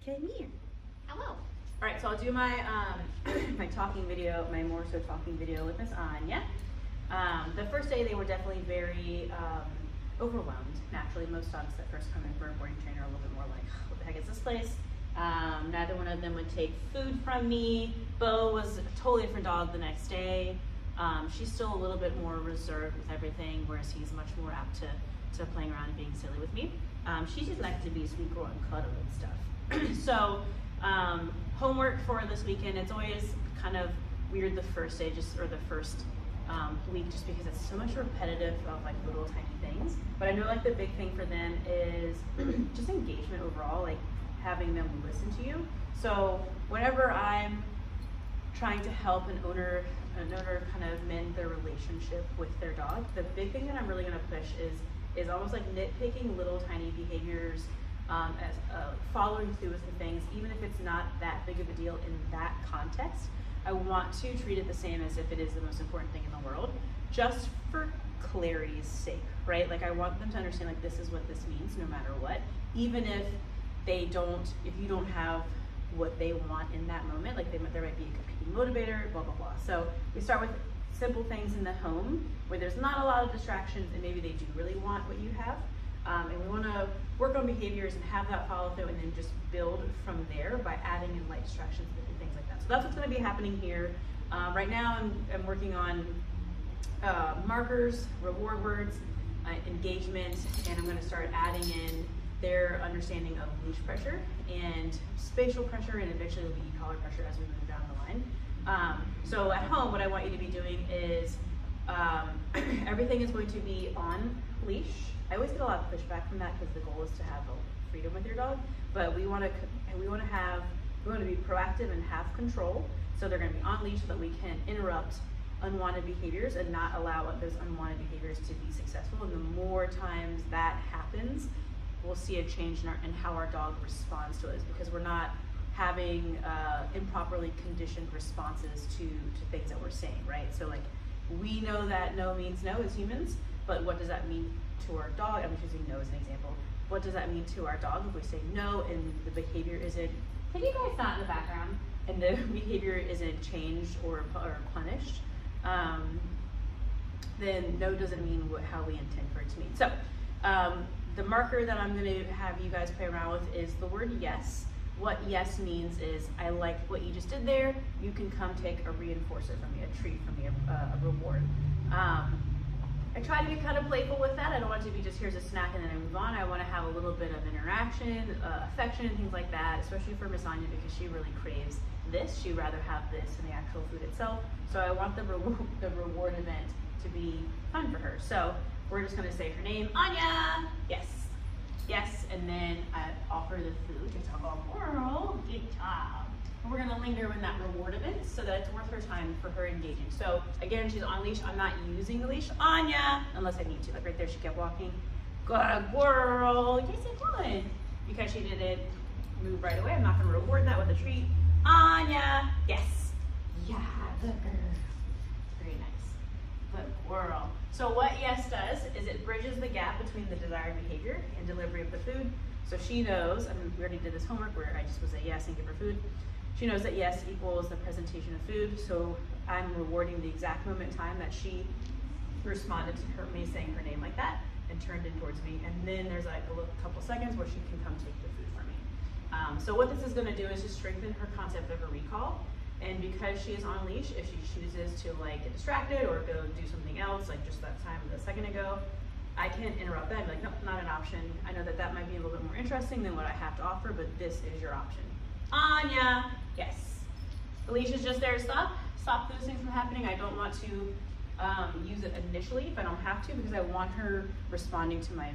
Come here. Hello. All right, so I'll do my my talking video, my more so talking video with Miss Anya. The first day they were definitely very overwhelmed. Naturally, most dogs that first come in for a boarding trainer are a little bit more like, what the heck is this place? Neither one of them would take food from me. Bo was a totally different dog the next day. She's still a little bit more reserved with everything, whereas he's much more apt to playing around and being silly with me. She just likes to be sweet girl and cuddle and stuff. So homework for this weekend, it's always kind of weird the first day, or the first week, just because it's so much repetitive of like little tiny things. But I know like the big thing for them is just engagement overall, like having them listen to you. So whenever I'm trying to help an owner kind of mend their relationship with their dog, the big thing that I'm really going to push is almost like nitpicking little tiny behaviors, as following through with the things, even if it's not that big of a deal in that context. I want to treat it the same as if it is the most important thing in the world, just for clarity's sake, right? Like I want them to understand like this is what this means no matter what, even if you don't have what they want in that moment, like there might be a competing motivator, blah, blah, blah. So we start with simple things in the home where there's not a lot of distractions and maybe they do really want what you have. And we want to work on behaviors and have that follow through and then just build from there by adding in light distractions and things like that. So that's what's going to be happening here. Right now I'm working on markers, reward words, engagement, and I'm going to start adding in their understanding of leash pressure and spatial pressure, and eventually it'll be e-collar pressure as we move down the line. So at home, what I want you to be doing is everything is going to be on leash. I always get a lot of pushback from that because the goal is to have freedom with your dog, but we want to be proactive and have control. So they're going to be on leash so that we can interrupt unwanted behaviors and not allow those unwanted behaviors to be successful. And the more times that happens, we'll see a change in how our dog responds to it, because we're not having improperly conditioned responses to things that we're saying, right? So like we know that no means no as humans, but what does that mean to our dog? I'm just using no as an example. What does that mean to our dog if we say no and the behavior isn't, can you guys not in the background, and the behavior isn't changed or punished, then no doesn't mean how we intend for it to mean. So the marker that I'm going to have you guys play around with is the word yes. What yes means is, I like what you just did there. You can come take a reinforcer from me, a treat from me, a reward. I try to be kind of playful with that. I don't want it to be just here's a snack and then I move on. I want to have a little bit of interaction, affection, and things like that, especially for Miss Anya because she really craves this. She'd rather have this than the actual food itself. So I want the reward event to be fun for her. So we're just going to say her name, Anya. Yes. Yes, and then I offer the food. Good job, girl. Good job. And we're going to linger in that reward event so that it's worth her time for her engaging. So again, she's on leash. I'm not using the leash, Anya, unless I need to. Like right there, she kept walking. Good girl. Yes, I would. Because she didn't move right away, I'm not going to reward that with a treat. Anya. Yes. Yeah, good girl. Very nice. Good girl. So what yes does is it bridges the gap between the desired behavior and delivery of the food. So she knows, I mean, we already did this homework where I just was a yes and give her food. She knows that yes equals the presentation of food. So I'm rewarding the exact moment in time that she responded to me saying her name like that and turned in towards me. And then there's like a couple seconds where she can come take the food from me. So what this is going to do is just strengthen her concept of a recall. And because she is on leash, if she chooses to like get distracted or go do something else, like just that time a second ago, I can't interrupt that and be like, nope, not an option. I know that that might be a little bit more interesting than what I have to offer, but this is your option. Anya, yes. The leash is just there to stop those things from happening. I don't want to use it initially if I don't have to, because I want her responding to my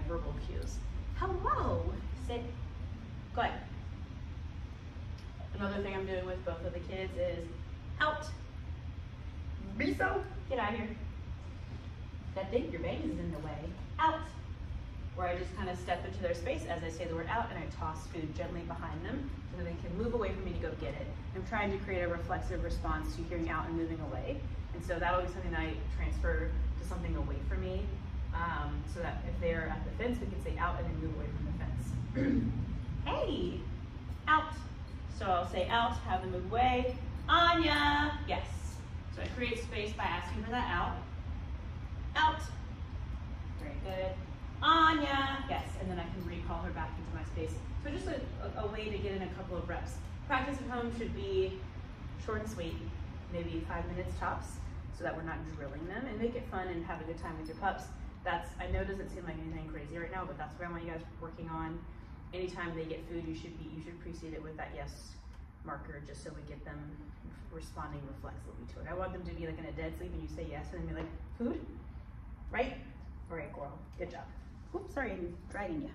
verbal cues. Hello, sit, go ahead. Another thing I'm doing with both of the kids is out. Riso, get out of here. That thing, your bang is in the way. Out. Where I just kind of step into their space as I say the word out and I toss food gently behind them so that they can move away from me to go get it. I'm trying to create a reflexive response to hearing out and moving away. And so that'll be something that I transfer to something away from me, so that if they're at the fence, we can say out and then move away from the fence. Hey, out. So I'll say out, have them move away. Anya, yes. So I create space by asking for that out. Out. Very good. Anya, yes. And then I can recall her back into my space. So just a way to get in a couple of reps. Practice at home should be short and sweet, maybe 5 minutes tops, so that we're not drilling them, and make it fun and have a good time with your pups. I know it doesn't seem like anything crazy right now, but that's what I want you guys working on. Anytime they get food, you should precede it with that yes marker, just so we get them responding reflexively to it. I want them to be like in a dead sleep and you say yes and then be like, food? Right? All right, Coral, good job. Oops, sorry, I'm dragging you.